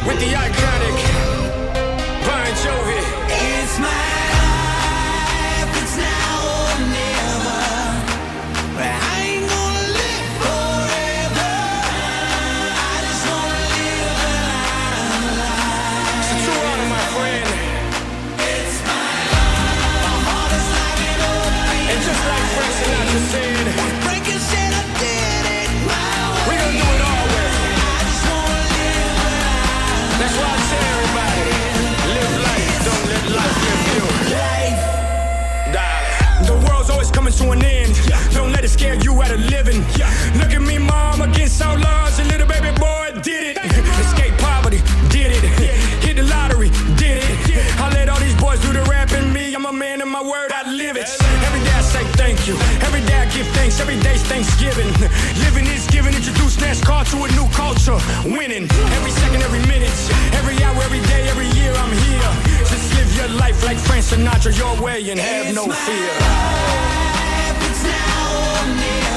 with the iconic Bon Jovi. It's my life, it's now or never. But I ain't gonna live forever. I just wanna live alive. So true honor, my friend. It's my life. My heart is like an open. And just like Frank Sinatra said, Breaking said I did it my way. we gonna do it our way. I just wanna live alive. That's why I tell everybody, live life, don't let life live you. Life. Darling, the world's always coming to an end. Don't let it scare you out of living. Look at me, mom, against all odds. A little baby boy did it. Escape poverty, did it. Hit the lottery, did it. I let all these boys do the rap and me. I'm a man of my word, I live it. Every day I say thank you. Every day I give thanks. Every day's Thanksgiving. Living is giving. Introduce NASCAR to a new culture. Winning every second, every minute, every hour, every day, every year. I'm here. Just live your life like Frank Sinatra, your way, and have no fear. It's now or never.